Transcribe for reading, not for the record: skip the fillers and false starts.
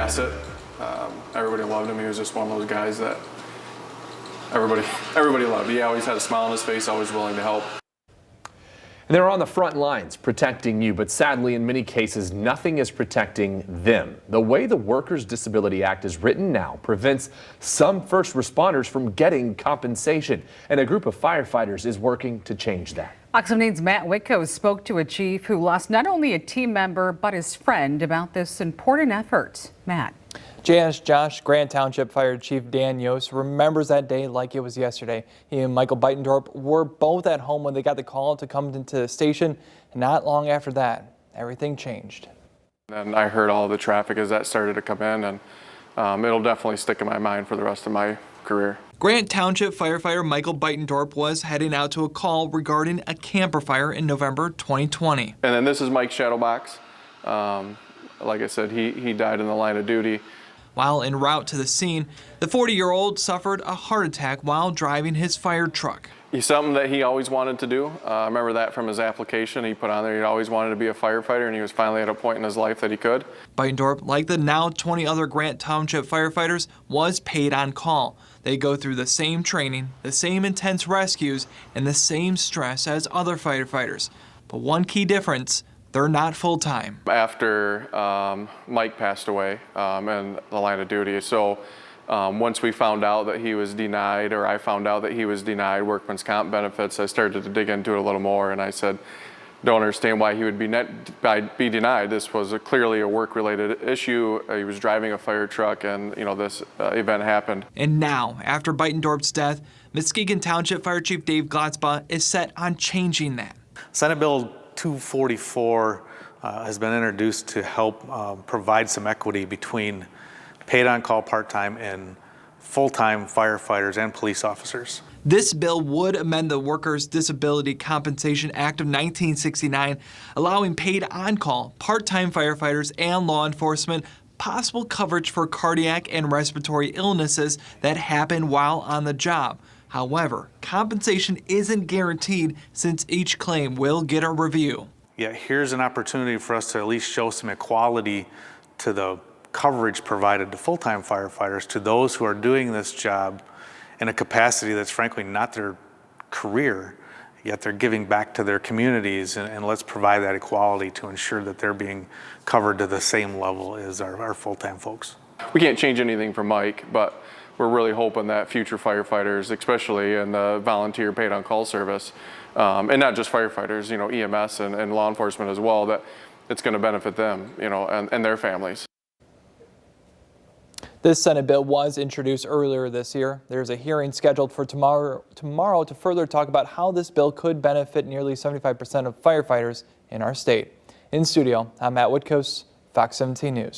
asset. Everybody loved him. He was just one of those guys that everybody loved. He always had a smile on his face, always willing to help. And they're on the front lines protecting you, but sadly, in many cases, nothing is protecting them. The way the Workers' Disability Act is written now prevents some first responders from getting compensation, and a group of firefighters is working to change that. Fox 17's Matt Whitko spoke to a chief who lost not only a team member, but his friend about this important effort. Matt. Josh, Grant Township Fire Chief Dan Yost remembers that day like it was yesterday. He and Michael Beitendorp were both at home when they got the call to come into the station. And not long after that, everything changed. And I heard all the traffic as that started to come in, and it'll definitely stick in my mind for the rest of my career. Grant Township firefighter Michael Beitendorp was heading out to a call regarding a camper fire in November 2020. And then this is Mike's shadow box. Like I said, he died in the line of duty. While en route to the scene, the 40-year-old suffered a heart attack while driving his fire truck. He's something that he always wanted to do. I remember that from his application. He put on there he always wanted to be a firefighter, and he was finally at a point in his life that he could. Beitendorp, like the now 20 other Grant Township firefighters, was paid on call. They go through the same training, the same intense rescues, and the same stress as other firefighters. But one key difference: they're not full-time. After Mike passed away in the line of duty, so once we found out that he was denied, or I found out that he was denied workman's comp benefits, I started to dig into it a little more, and I said, don't understand why he would be denied. This was clearly a work-related issue. He was driving a fire truck, and this event happened. And now, after Beitendorp's death, Muskegon Township Fire Chief Dave Glotzba is set on changing that. Senate Bill 244 has been introduced to help provide some equity between paid on-call part-time and full-time firefighters and police officers. This bill would amend the Workers' Disability Compensation Act of 1969, allowing paid on-call part-time firefighters and law enforcement possible coverage for cardiac and respiratory illnesses that happen while on the job. However, compensation isn't guaranteed since each claim will get a review. Yet here's an opportunity for us to at least show some equality to the coverage provided to full-time firefighters, to those who are doing this job in a capacity that's frankly not their career, yet they're giving back to their communities, and let's provide that equality to ensure that they're being covered to the same level as our full-time folks. We can't change anything for Mike, but we're really hoping that future firefighters, especially in the volunteer paid on call service, and not just firefighters, EMS and law enforcement as well, that it's going to benefit them, and their families. This Senate bill was introduced earlier this year. There's a hearing scheduled for tomorrow to further talk about how this bill could benefit nearly 75% of firefighters in our state. In studio, I'm Matt Whitko, Fox 17 News.